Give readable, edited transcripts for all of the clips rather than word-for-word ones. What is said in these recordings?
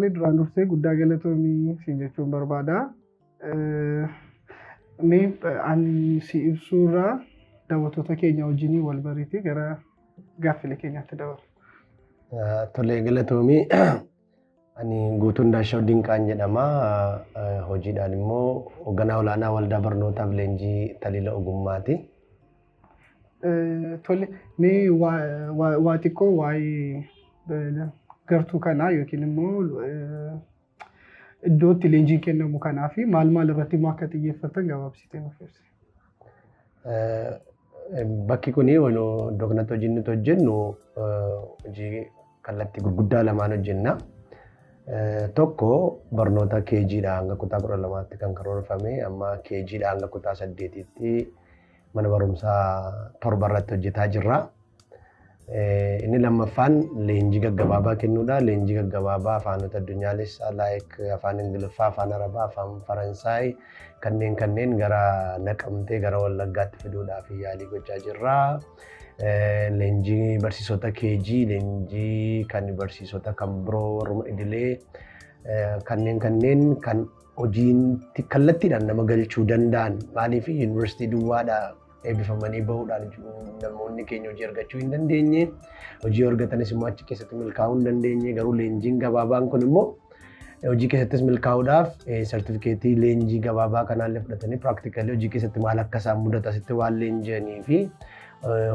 Tole duraan dursee guddaa galatoomii siin jechuun barbaada. Mee ani si ibsuurraa daawwattoota keenya wajjin wal bariitii gara gaaffilee keenyaatti dabarra. Tole galatoomii ani Guutuun Daashaw Dinqaan jedhama. Hojiidhaan immoo hoogganaa olaanaa waldaa barnootaaf leenjii Taliila Ogummaati. Tole mee waa xiqqoo waa'ee gartuu kanaa yookiin immoo iddootti leenjiin kennamu kanaa fi maal irratti immoo akka xiyyeeffatan gabaabsitee nuuf ibsi. Bakki kuni iddoo kanatti hojii nuti hojjennu hojii kallattii gurguddaa lamaan hojjenna. Tokko barnoota KG'dha hanga kutaa 12tti kan karoorfame, amma KG'dha hanga kutaa 8tti mana barumsaa 7 irratti hojjetaa jirra. Inni lammaffaan leenjii gaggabaabaa kennuudha. Leenjii gaggabaabaa afaanota addunyaalessaa afaan Ingiliffaa, afaan Arabaa, afaan Faransaay kanneen gara Naqamtee gara Wallaggaatti fiduudhaaf yaalii gochaa jirra. Leenjii barsiisota KG, leenjii kan barsiisota kan biroo warra idilee kanneen kan hojiin kallattiidhaan nama galchuu danda'an. Maaliif yuunivarsiitii duwwaadhaa eebbifamanii bahuudhaan namoonni keenya hojii argachuu hin dandeenye, hojii argatanis immoo achi keessatti milkaa'uu hin dandeenye. Garuu leenjiin gabaabaan kun immoo hojii keessattis milkaa'uudhaaf sartifikeetii leenjii gabaabaa kanaallee fudhatanii piraaktikalii hojii keessatti maal akka isaan mudatu asitti waan leenji'anii fi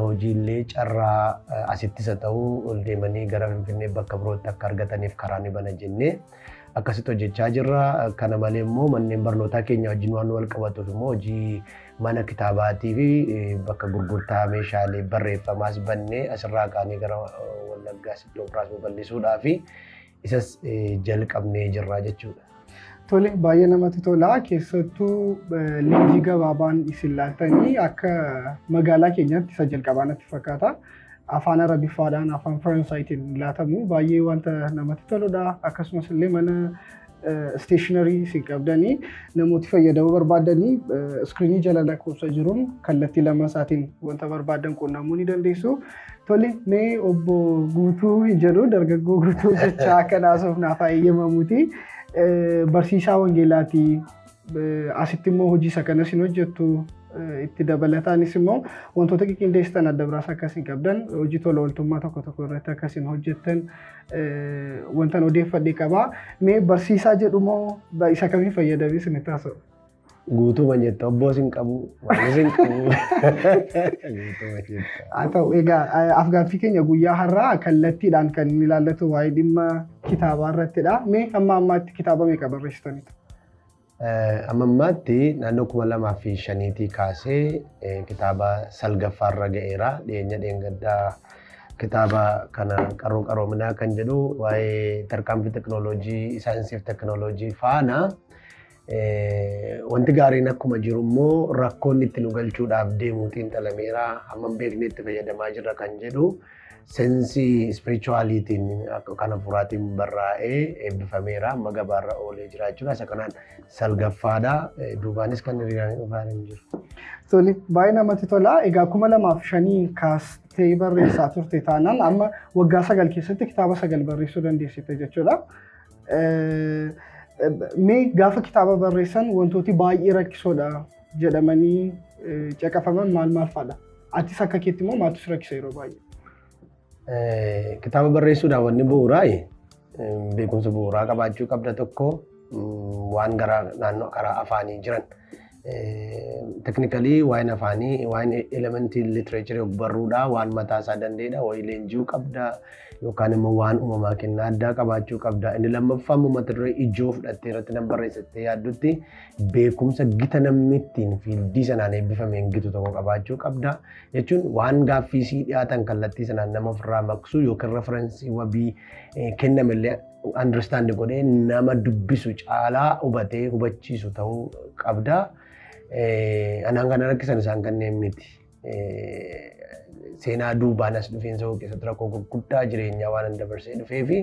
hojiilee carraa asittis haa ta'u ol deemanii gara Finfinnee bakka birootti akka argataniif karaa ni bana jennee akkasitti hojjechaa jirra. Kana malee immoo manneen barnootaa keenya wajjin waan wal qabatuuf immoo hojii mana kitaabaatii fi bakka gurgurtaa meeshaalee barreeffamaas bannee asirraa kaanee gara Wallaggaa Sidoopiraas babal'isuudhaa fi isas jalqabnee jirra jechuudha. Tole baay'ee namatti tola. Keessattuu leenjii gabaabaan isin laattanii akka magaalaa keenyaatti isa jalqabaa natti fakkaata. Afaan Arabiffaadhaan afaan Faransaayitiin laatamu baay'ee wanta namatti toludha. Akkasumas illee mana stationerii isin qabdanii namooti fayyadamuu barbaadanii iskiriinii jala lakkoofsa jiruun kallattii lama isaatiin wanta barbaadan quunnamuu ni dandeessu. Tole mee obbo Guutuu hin jedhu dargaggoo Guutuu jecha akka naasuuf naaf eeyyamamuuti. Barsiisaa wangeelaati. Asitti immoo hojii isa kanas hin hojjettu. Itti dabalataanis immoo wantoota qindeessitan adda biraas akkasiin qabdan hojii tola ooltummaa tokko irratti akkasiin hojjettan wantan odeeffadhee qaba. Mee barsiisaa jedhu moo isa kamiin fayyadamee isinitti haasa'u? Guutuuma jetta obbo isin qabu waan isin qabu. Haa ta'u egaa afgaaffii keenya guyyaa har'aa kallattiidhaan kan inni ilaallatu waa'ee dhimma kitaabaa irrattidha. Mee amma ammaatti kitaaba meeqa barreessitaniitu? Amma ammaatti naannoo 2005 kaasee kitaaba salgaffaarra ga'eera. Dheengaddaa kitaaba kana qaroo qaroominaa kan jedhu waa'ee tarkaanfii teknooloojii, saayinsii fi teknooloojii faana wanti gaariin akkuma jiru immoo rakkoonni itti nu galchuudhaaf deemuu xiinxalameera. Amma beeknee itti fayyadamaa jirra kan jedhu sensii spiritualitiin kana furaatiin barraa'ee eebbifameera. Amma gabaarra oolee jira jechuudha. Isa kanaan salgaffaadha. Duubaanis kan hiriiranii dhufaa hin jiru. Tole baay'ee namatti tola. Egaa 2005 kaastee barreessaa turte taanaan amma waggaa 9 keessatti kitaaba 9 barreessuu dandeessite jechuudha. Mee gaafa kitaaba barreessan wantooti baay'ee rakkisoodha jedhamanii caqafaman maal fa'aadha? Atis akka keetti immoo maaltu si rakkisa yeroo baay'ee? Kitaaba barreessuudhaaf wanni bu'uuraa beekumsa bu'uuraa qabaachuu qabda. Tokko waan gara naannoo karaa afaanii jiran teknikalii waa'een afaanii waa'een elementii literature barruudhaa waan mataa isaa danda'edha. Wayii leenji'uu qabda yookaan immoo waan uumamaa kennaa addaa qabaachuu qabda. Inni lammaffaa mata duree ijoo fudhattee irratti nan barreessattee yaaddutti beekumsa gita namni ittiin fiildii sanaan eebbifameen gitu tokko qabaachuu qabda. Jechuun waan gaaffii sii dhiyaatan kallattii sanaan nama ofirraa maqsuu yookiin referensii wabii kennamellee understand godhee nama dubbisu caalaa hubatee hubachiisu ta'uu qabda. Anaan kana rakkisan isaan kanneen miti. Seenaa duubaan as dhufeensa keessatti rakkoo gurguddaa jireenyaa waan dabarsee dhufee fi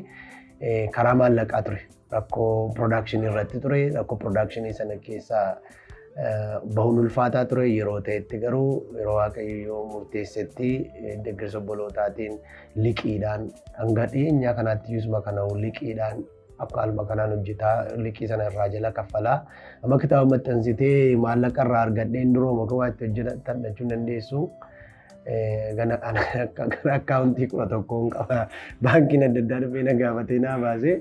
karaa maallaqaa ture. Rakkoo production irratti ture. Rakkoo production sana keessaa bahuun ulfaataa ture. Yeroo ta'etti garuu yeroo waaqayyoo murteessetti deeggarsa obbolootaatiin liqiidhaan hanga dhiyeenyaa kanaatti yusuma kana liqiidhaan akkaaluma kanaan hojjetaa liqii sana irraa jala kaffalaa. Amma kitaaba maxxansitee maallaqa irraa argadheen duroo makawaa itti hojjetan jechuun dandeessu. Gana akkaawuntii 11 qaba. Baankiin adda addaa dhufee na gaafatee naa baasee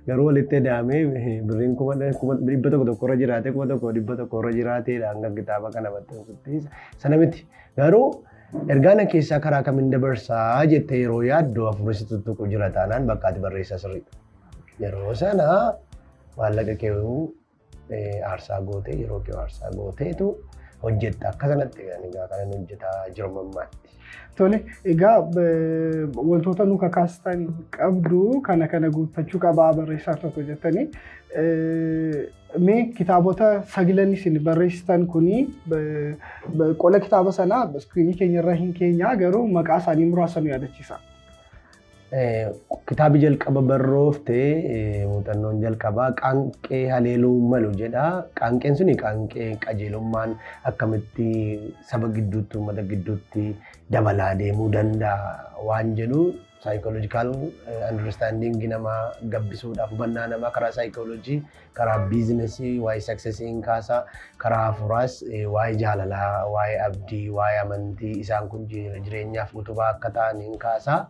garuu walitti daamee birriin 100 irra jiraatee 100 irra jiraateedha hanga kitaaba kana maxxansutti sana miti. Garuu ergaana keessaa karaa kamiin dabarsaa jettee yeroo yaaddu afurii tuttuqu jira taanaan bakka ati barreessaa sirriidha. Yeroo sana maallaqa kee aarsaa gootee yeroo kee aarsaa gooteetu hojjetta akkasanatti egaa kanan hojjetaa jiru mammaatti. Tole, egaa wantoota nu kakaastan qabdu kana guuttachuu qabaa barreessaa tokko jettanii mee kitaabota sagilan isin barreessitan kuni qola kitaaba sanaa iskiriinii keenya irra hin keenyaa garuu maqaa isaanii muraasa nu yaadachiisa. Kitaabi jalqaba barrooftee muuxannoon jalqabaa qaanqee haleeluu malu jedha. Qaanqeen suni qaanqee qajeelummaan akkamitti saba gidduutti uummata gidduutti dabalaa deemuu danda'a waan jedhu psychological understanding namaa gabbisuudhaaf hubannaa namaa karaa psychology karaa biizinesii waa'ee successiin kaasaa karaa afuraas waa'ee jaalalaa waa'ee abdii waa'ee amantii isaan kun jireenyaaf utubaa akka ta'aniin kaasaa.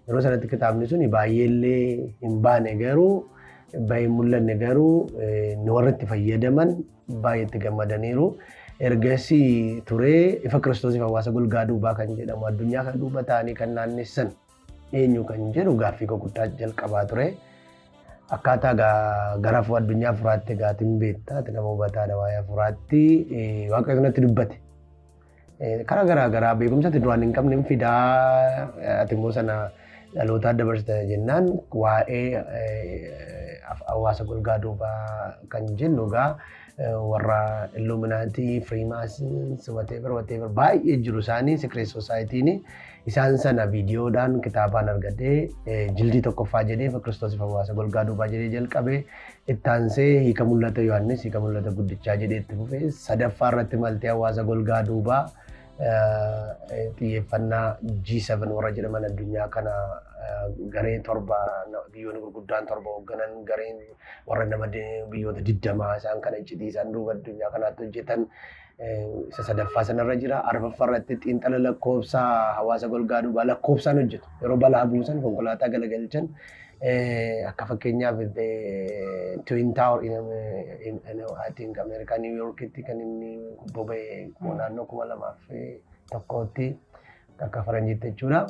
Yeroo sanatti kitaabni suni baay'eellee hin baane garuu baay'ee mul'anne garuu ni warra itti fayyadaman baay'ee itti gammadaniiru. Ergasii turee ifa Kiristoosiif hawaasa golgaa duubaa kan jedhamu addunyaa kan duuba ta'anii kan naannessan eenyu kan jedhu gaaffii guddaa jalqabaa ture. Akkaataa gara addunyaa furaatti gaatiin beektaa ati nama hubataadha waa'ee furaatti waaqayyo sanatti dubbate. Karaa garaa beekumsa duraan hin qabne fidaa ati immoo sana dhaloota dabarsita jennaan waa'ee hawaasa golgaa duubaa kan jennu egaa warra Illuminaatii, Freemasons, whatever baay'ee jiru isaanii Secret Society'n isaan sana viidiyoodhaan kitaabaan argadee jildii tokkoffaa jedhee Kiristoosiif hawaasa golgaa duubaa jedhee jalqabee ittaansee hiika mul'ata Yohaannis hiika mul'ata guddichaa jedhee itti fufee sadaffaa irratti maltee hawaasa golgaa duubaa xiyyeeffannaa G7 warra jedhaman addunyaa kana garee 7 biyyoonni gurguddaan 7 hoogganan gareen warra nama biyyoota 20 isaan kana icciitiisan duuba addunyaa kanaatti hojjetan isa sadaffaa sanarra jira. Arfaffaa irratti xiinxala lakkoofsaa hawaasa golgaa duubaa lakkoofsaan hojjetu. Yeroo balaa buusan konkolaataa galagalchan akka fakkeenyaaf Twin Tower I think America New Yorkitti kan inni boba'e naannoo 2001tti akka faranjiitti jechuudha.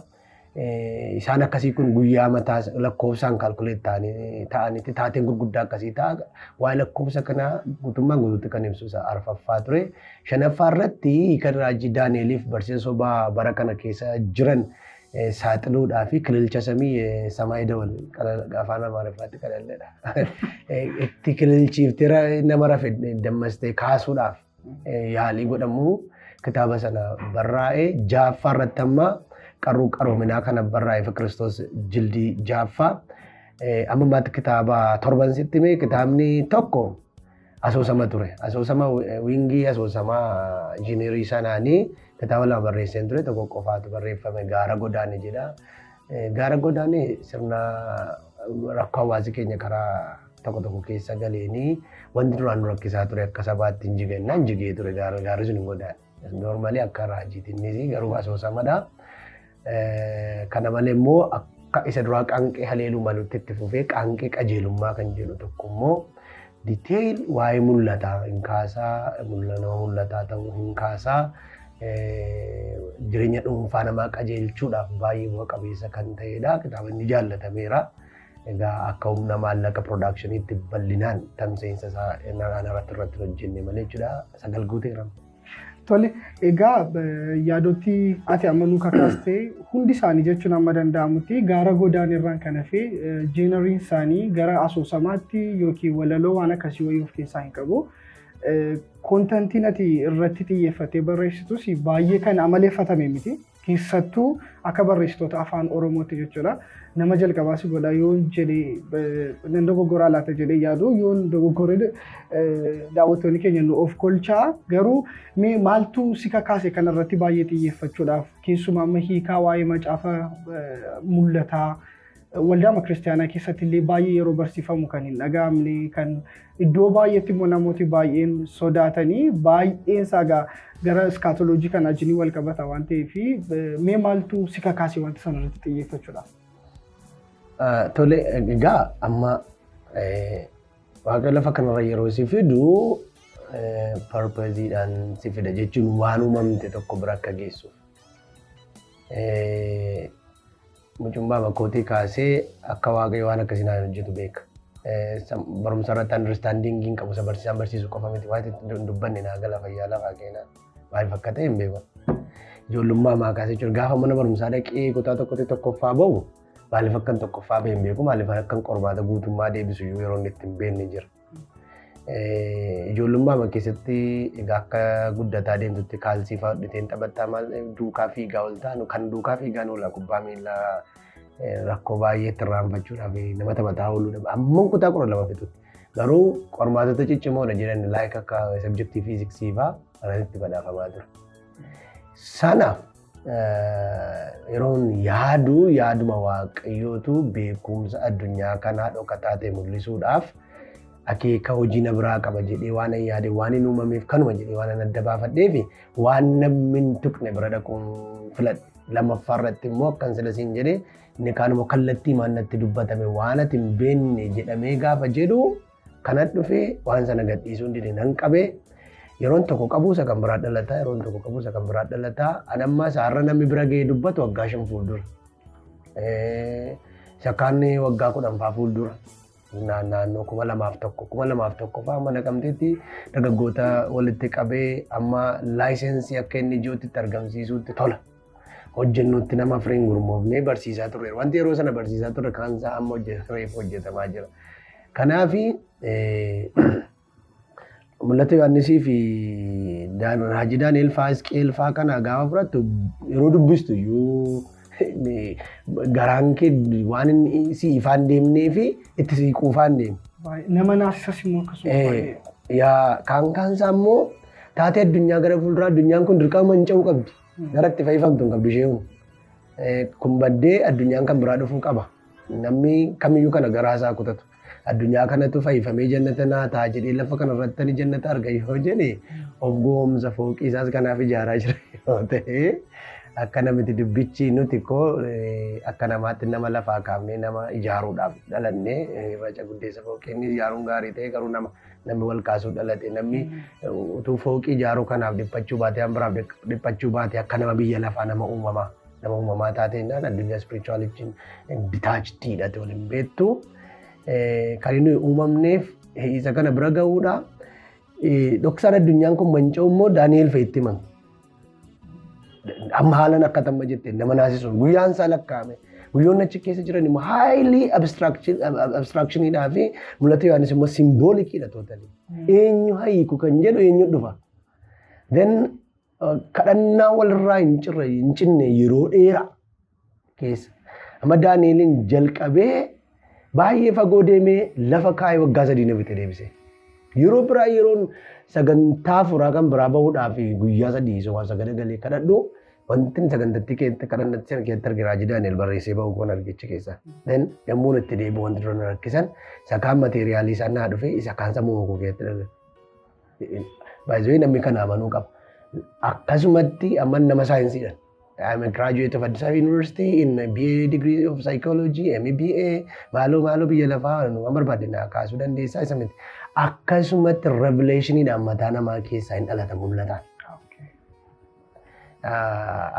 Isaan akkasii kun guyyaa mataa lakkoofsaan kaalkuleet ta'anitti taateen gurguddaa akkasii ta'a. Waa'ee lakkoofsa kanaa guutummaan guutuutti kan ibsu arfaffaa ture. Shanaffaa irratti hiika raajii Daani'eliif barsiisa sobaa bara kana keessa jiran saaxiluudhaa fi kililcha samii samaayii dawal afaan Amaariffaatti qalalleedha. Itti kililchiiftee nama rafe dammastee kaasuudhaaf yaalii godhamu kitaaba sana barraa'ee jaaffaa irratti amma qarruu qaroominaa kana barraa'ee Kiristoos jildii jaaffaa. Ammammaatti kitaaba 7 sitti mee kitaabni tokko asoosama ture. Asoosama wingii asoosama injineerii sanaanii kitaaba lama barreesseen ture tokko qofaatu barreeffame gaara godaane jedha. Gaara godaane sirna rakkoo hawaasi keenya karaa tokko keessa galeenii wanti duraan rakkisaa ture akka sabaatti hin jigannaan jigee ture gaarri sun hin godaane. Normaalii akka raajiitinnis garuu asoosamadha. Kana malee immoo akka isa duraa qaanqee haleeluu malutti itti fufee qaanqee qajeelummaa kan jedhu tokko immoo detail waa'ee mul'ataa hin kaasaa mul'ataa ta'uu hin kaasaa. Jireenya dhuunfaa namaa qajeelchuudhaaf baay'ee bu'a qabeessa kan ta'edha. Kitaaba inni jaallatameera. Egaa akka humna maallaqa piroodaakshiniitti bal'inaan tamsa'insa isaa irratti hojjenne malee jechuudha. 9 guuteera. Tole, egaa yaadotti ati amma nu kakaastee hundi isaanii jechuun amma danda'amutti gaara godaan irraan kan hafe jeenariin isaanii gara asoosamaatti yookiin walaloo waan akkasii wayii of keessaa hin qabu. Kontentiin ati irratti xiyyeeffatee barreessitus baay'ee kan amaleeffatame miti. Keessattuu akka barreessitoota afaan Oromootti jechuudha. Nama jalqabaas godha yoon jedhee nan dogoggoraa laata jedhee yaadu yoon dogoggoree daawwattoonni keenya nu of kolchaa garuu maaltu si kakaase kanarratti baay'ee xiyyeeffachuudhaaf keessumaa amma hiikaa waa'ee macaafa mul'ataa waldaama kiristaanaa keessatti illee baay'ee yeroo barsiifamu kan hin dhaga'amne kan iddoo baay'eetti immoo namooti baay'een sodaatanii baay'een isaa gara iskaatoloojii kana wajjin wal qabata waan ta'eef mee maaltu si kakaase wanti sana irratti xiyyeeffachuudha? Tole egaa amma waaqa lafa kanarra yeroo si fidu parpaziidhaan si fida jechuun waan uumamte tokko bira akka geessuuf. Mucummaa bakkootii kaasee akka waaqayyo waan akkasii naan hojjetu beeka. Barumsa irratti understandingiin qabu isa barsiisaan barsiisu qofa miti waan itti dubbanne naa gala fayyaa lafaa keenyaa maaliif akka ta'e hin beeku. Ijoollummaa maa kaasee jiru gaafa mana barumsaa dhaqee kutaa tokkotti tokkoffaa bahu maaliif akkan tokkoffaa bahe hin beeku maaliif akkan qormaata guutummaa deebisu yeroo inni itti hin beekne jira. Ijoollummaa keessatti egaa akka guddataa deemtutti kaalsii fa'aa hodhiteen taphattaa maal duukaa fiigaa ol taanu kan duukaa fiigaan oola kubbaa miilaa rakkoo baay'eetti irraanfachuudhaaf nama taphataa ooludha. Amma kutaa 12 fixutti garuu qormaatota ciccimoodha jedhan laayik akka sabjektii fiiziksii fa'aa kanatti badhaafamaa ture. Sana yeroon yaaduma waaqayyootu beekumsa addunyaa kanaa dhokataa ta'e mul'isuudhaaf akeeka hojii na biraa qaba jedhee waan yaade waan hin uumameef kanuma jedhee waan adda baafadhee fi waan namni hin tuqne bira dhaquun filadhe. Lammaffaa irratti immoo akkan silasiin jedhee inni kaanuma kallattii maannatti dubbatame waan ati hin beekne jedhamee gaafa jedhu kanatti dhufee waan sana gadhiisuun dide nan qabee yeroon tokko qabuusa kan biraa dhalataa yeroon tokko qabuusa kan biraa dhalataa anammaa saarra namni bira ga'ee dubbatu waggaa 5 fuuldura. Shakkaanni waggaa 10 fa'aa fuuldura. Naannoo 2001 fa'aa mana qabteetti dargaggoota walitti qabee amma laayisensii akka inni ijootti argamsiisuutti tola. Hojjennuutti nama firiin gurmoofnee barsiisaa turre. Wanti yeroo sana barsiisaa turre kaansaa amma hojjetamaa jira. Kanaaf mul'ata Yohaannisii fi Raajii Daani'el fa'aa Hisqeel fa'aa kana gaafa fudhattu yeroo dubbistu iyyuu garaan kee waan inni si ifaan deemnee fi itti si quufaan deemu. Nama naasisas immoo akkasuma. Kaansaa immoo taatee addunyaa gara fuulduraa addunyaan kun dirqama manca'uu qabdi. Gara itti fayyifamtu hin qabdu isheen. Kun baddee addunyaan kan biraa dhufuu qaba. Namni kamiyyuu kana garaasaa kutatu. Addunyaa kanatu fayyifamee jannata naa ta'a jedhee lafa kanarratti jannata arga yoo jedhe of goomsa fooqii isaas kanaaf ijaaraa jira yoo ta'e akka namatti dubbichi nuti koo akka namaatti nama lafaa kaafnee nama ijaaruudhaaf dhalannee raca guddeessa fooqii ijaaruun gaarii ta'e garuu namni wal kaasuu dhalate namni utuu fooqii ijaaruu kanaaf dhiphachuu baate hambiraaf dhiphachuu baate akka nama biyya lafaa nama uumamaa taate innaan addunyaa spirituaalitiin ditaachitiidha ta'uu hin beektu. Kan inni uumamneef isa kana bira ga'uudha. Dhoksaan addunyaan kun manca'u immoo Daani'el fa'itti himame. Amma haalan akka tamma jettee nama naasisuun guyyaan isaa lakkaa'ame. Guyyoonni achi keessa jiran immoo haayilii abstiraakshiniidhaa fi mul'ata Yohaannis immoo simboolikiidha tootalii. Eenyu hiiku kan jedhu eenyu dhufa. Then kadhannaa walirraa hin cinne yeroo dheeraa keessa. Amma Daani'eliin jalqabee baay'ee fagoo deemee lafa kaayee waggaa 3 na bitee deebisee. Yeroo biraa yeroon sagantaa furaa kan biraa bahuudhaaf guyyaa 3 waan sagada galee kadhadhu wanti sagantatti kadhannatti sana keessatti arge Raajii Daani'el barreessee bahu kun argichi keessa. Then yommuu itti deebi'u wanti dura na rakkisan sakaan mateeriyaalii isaa naa dhufe isa kaan sammuu koo keessatti dhalate. Baay'ee namni kana amanuu qaba. Akkasumatti amma nama saayinsiidhaan. I'm a graduate of Addis Ababa University in BA degree of psychology, MBA, maalo biyya lafaa waan barbaadde naa kaasuu dandeessaa isa miti. Akkasumatti revelationidhaan mataa namaa keessaa hin dhalata mul'ata.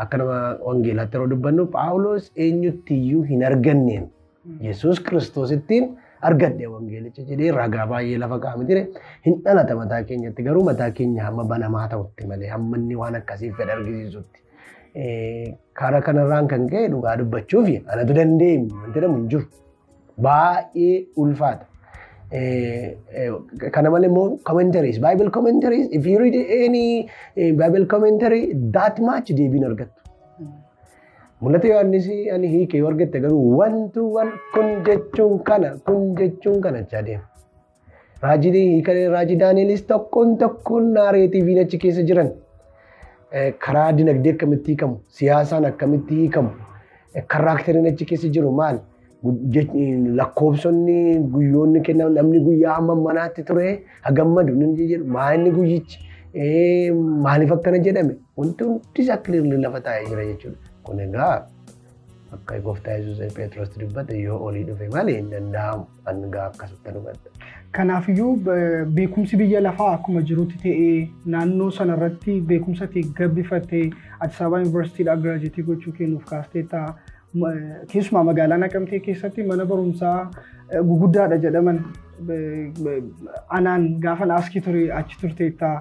Akka nama wangeelaatti yeroo dubbannu Phaawulos eenyuttiyyuu hin arganneen Yesuus Kiristoosittiin argadhe wangeelicha jedhee ragaa baay'ee lafa kaa'ame hin dhalata mataa keenyatti garuu mataa keenya hamma banamaa ta'utti malee hamma inni waan akkasiif fedha argisiisutti. Karaa kanarraan kan ka'e dhugaa dubbachuuf anatu dandeenye wanti jedhamu hin jiru. Baay'ee ulfaata. Kana malee immoo commentaries, Bible commentaries, if you read any Bible commentary, that much deebiin argattu. Mul'ata Yohaannis ani hiike yoo argatte garuu wantuuwwan kun jechuun kana jechaa deema. Raajii Daani'elis tokkoon naareetiiviin achi keessa jiran. Karaa dinagdee akkamitti hiikamu, siyaasaan akkamitti hiikamu, karaakteriin achi keessa jiru maal, lakkoobsonni guyyoonni kennamu namni guyyaa amma manaatti ture hagammadu ni jedhu maanni guyyichi maaliif akkana jedhame wanti hundi isaa clearly lafa taa'ee jira jechuudha. Kun egaa akka gooftaa Yesuus Pheexroos dubbate yoo olii dhufe malee hin danda'amu hangaa akkasitti dhugatti. Kanaafiyyuu beekumsi biyya lafaa akkuma jirutti ta'ee naannoo sanarratti beekumsa ta'e gabbifattee Addis Ababa Yuunivarsiitiidhaa giraajuweetii gochuu kennuuf kaastee ta'a. Keessumaa magaalaa Naqamtee keessatti mana barumsaa guguddaadha jedhaman anaan gaafan askii ture achi turteetta.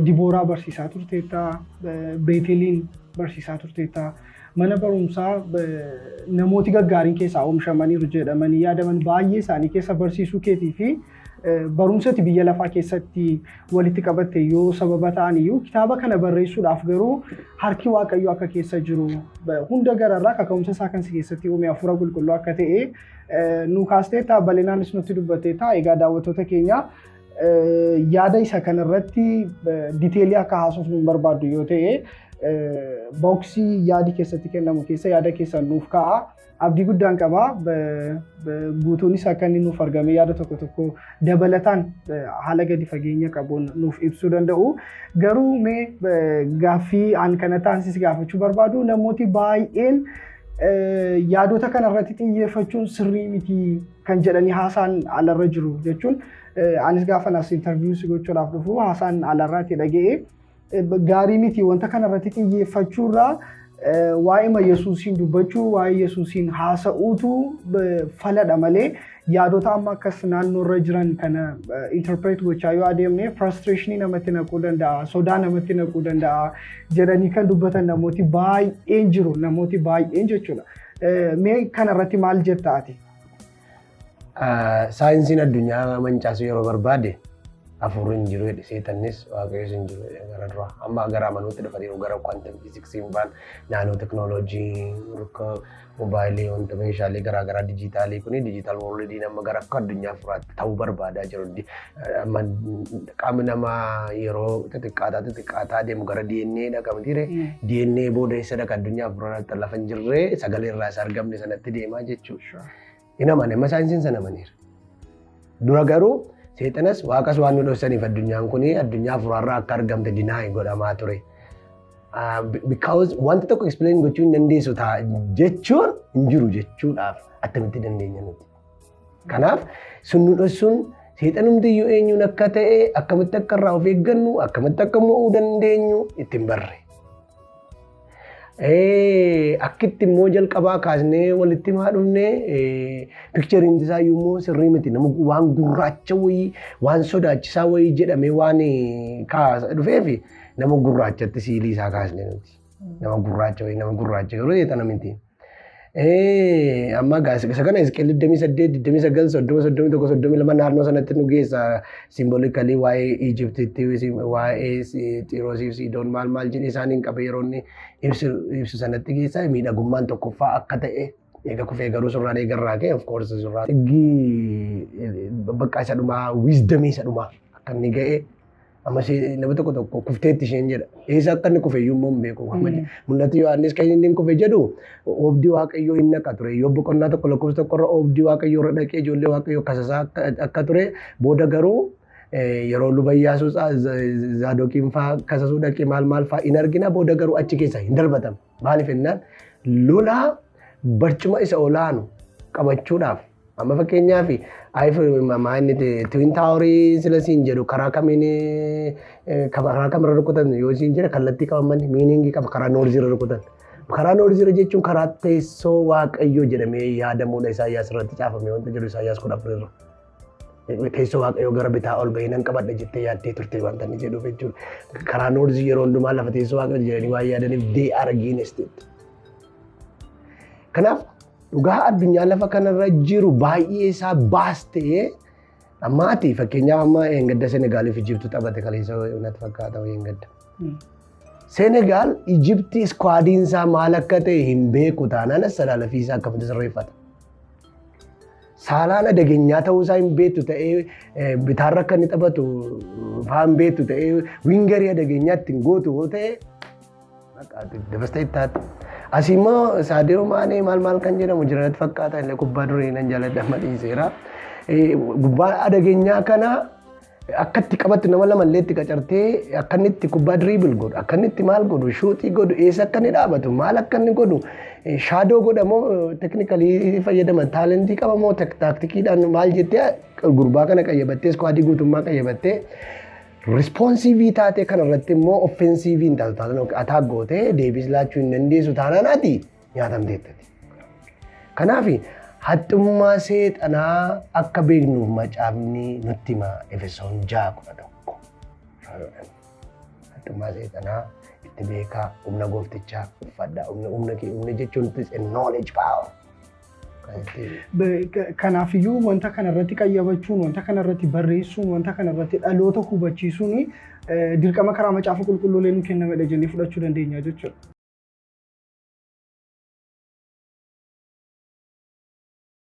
Dibooraa barsiisaa turteetta. Beeteliin barsiisaa turteetta. Mana barumsaa namooti gaggaariin keessaa oomishamaniiru jedhamanii yaadaman baay'ee isaanii keessa barsiisuu keetii fi barumsati biyya lafaa keessatti walitti qabatte yoo sababa ta'aniyyuu kitaaba kana barreessuudhaaf garuu harki Waaqayyoo akka keessa jiru hunda gararraa kaka'umsa isaa kan si keessatti uume hafuura qulqulluu akka ta'e nu kaasteetta bal'inaanis nutti dubbatteetta. Egaa daawwattoota keenya yaada isa kanarratti diteelii akka haasofnu barbaaddu yoo ta'e booksii yaadi keessatti kennamu keessa yaada keessan nuuf ka'a. Abdii guddaan qaba. Guutuunis akka inni nuuf argame yaada tokko tokko dabalataan haala gadi fageenya qabuun nuuf ibsuu danda'u. Garuu mee gaaffii aan kana taansis gaafachuu barbaadu namooti baay'een yaadota kanarratti xiyyeeffachuun sirrii miti kan jedhanii haasaan alarra jiru jechuun anis gaafanas intarviiyuu gochuudhaaf dhufu haasaan alarraatti dhaga'ee gaarii miti wanta kanarratti xiyyeeffachuurraa waa'ee Yesuusiin dubbachuu waa'ee Yesuusiin haasa'uutu faladha malee yaadota amma akkas naannoorra jiran kana interpret gochaa yoo adeemne frustrationii namatti naquu danda'a sodaa namatti naquu danda'a jedhanii kan dubbatan namooti baay'een jiru namooti baay'een jechuudha. Mee kanarratti maal jetta ati? Saayinsiin addunyaa mancaasuu yeroo barbaade hafuurri hin jiru jedhe seetannis waaqayyoos hin jiru gara dura amma gara amanuutti dhufaniiru gara quantum physicsii baan naanoo teknooloojii moobaayilii wanta meeshaalee garaagaraa dijitaalii kuni dijital world nama gara akka addunyaa furaatti ta'uu barbaadaa jiru. Qaamni namaa yeroo xixiqqaataa deemu gara DNA dhaqamtiire DNA booda isa dhaqa addunyaa furaatti lafa hin jirre sagalee irraa isa argamne sanatti deemaa jechuudha. Inamane amma saayinsiin sana maneera. Dura garuu seexanas waaqas waan nu dhoksaniif addunyaan kuni addunyaa furaarraa akka argamte dinaay godhamaa ture. Because wanta tokko explain gochuu hin dandeessu ta'a jechuun hin jiru jechuudhaaf attamitti dandeenya nuti. Kanaaf sun nu dhoksuun seexanumti iyyuu eenyuun akka ta'e akkamitti akka irraa of eeggannu akkamitti akka mo'uu dandeenyu ittiin barre. Akkitti immoo jalqabaa kaasnee walitti maa dhufnee pikchariin isaa immoo sirrii miti nama waan gurraacha wayii waan sodaachisaa wayii jedhamee waan kaasa dhufeef nama gurraachatti siilii isaa kaasnee nuti. Nama gurraacha wayii nama gurraacha garuu seexana miti. Amma isa kana Hisqeel 28, 29, 30, 31, 32 naannoo sanatti nu geessa simboolikalii waa'ee Ijiptiitti waa'ee Xiiroosii fi Siidoon maal jedhee isaaniin qabe yeroo inni ibsu sanatti geessa miidhagummaan tokkoffaa akka ta'e eega kufee garuu surraan eegarraa ka'e of course surraan dhiggii bakka isa dhumaa wisdamii isa dhumaa akka inni ga'e amma nama tokko kufteetti isheen jedha. Eessa akka inni kufe iyyuu immoo hin beeku. Mul'atu Yohaannis kan inni kufe jedhu oobdii waaqayyoo hin naqa ture. Yoo boqonnaa tokko lakkoofsa tokkorra oobdii waaqayyoo irra dhaqee ijoollee waaqayyoo kasasaa akka ture booda garuu yeroo luba Iyyaasuu Zaadoqiin fa'aa kasasuu dhaqee maal fa'aa hin argina booda garuu achi keessa hin darbatamu. Maaliif jennaan lolaa barcuma isa olaanu qabachuudhaaf amma fakkeenyaaf inni Twin Towerii sila siin jedhu karaa kamirra rukutan yoo siin jedhe kallattii qabaman miiningii qaba karaa noorziirra rukutan. Karaa noorziirra jechuun karaa teessoo waaqayyoo jedhamee yaadamuudha Isaayyaas irratti caafame wanta jedhu Isaayyaas 14 irra. Teessoo waaqayyoo gara bitaa ol bahee nan qabadha jettee yaaddee turte wanta inni jedhuuf jechuudha. Karaa noorzii yeroo hundumaa lafa teessoo waaqayyoo jedhanii waan yaadaniif they are against it. Kanaaf dhugaa addunyaa lafa kanarra jiru baay'ee isaa baastee ammaati fakkeenyaaf amma Engadda Senegaaliif Ijiptu taphate kaleessa natti fakkaata Engadda. Senegaal Ijipti iskwaadiin isaa maal akka ta'e hin beeku taanaan salaalafii isaa akkamitti sirreeffata. Saalaan adageenyaa ta'uu isaa hin beektu ta'ee bitaarra akka inni taphatu fa'aa hin beektu ta'ee wingarii adageenyaa ittiin gootu yoo ta'e dabasta ittaati. Asimo Sadio Mane maal kan jedhamu jiran fakkaata illee kubbaa durii nan jaaladha madhiiseera. Gubbaa adageenyaa kana akkatti qabatti nama lama illee itti qacartee akkanitti kubbaa diriibil godhu akkanitti maal godhu shuuxii godhu eessa akka inni dhaabatu maal akka inni godhu shaadoo godhamoo teeknikalii fayyadaman taalentii qabamoo taaktikiidhaan maal jettee gurbaa kana qayyabattee iskwaadii guutummaa qayyabattee rispoonsiivii taatee kanarratti immoo offensiivii hin taatu ataak gootee deebis laachuu hin dandeessu taanaan ati nyaatamteettati. Kanaaf haxxummaa seexanaa akka beeknuuf macaafni nutti hima Efesoon 6:11. Haxxummaa seexanaa itti beekaa humna gooftichaa uffadhaa humna jechuun knowledge power. Kanaafiyyuu wanta kanarratti qayyabachuun wanta kanarratti barreessuun wanta kanarratti dhaloota hubachiisuun dirqama karaa macaafa qulqulluulee nu kennamedha jennee fudhachuu dandeenya jechuudha.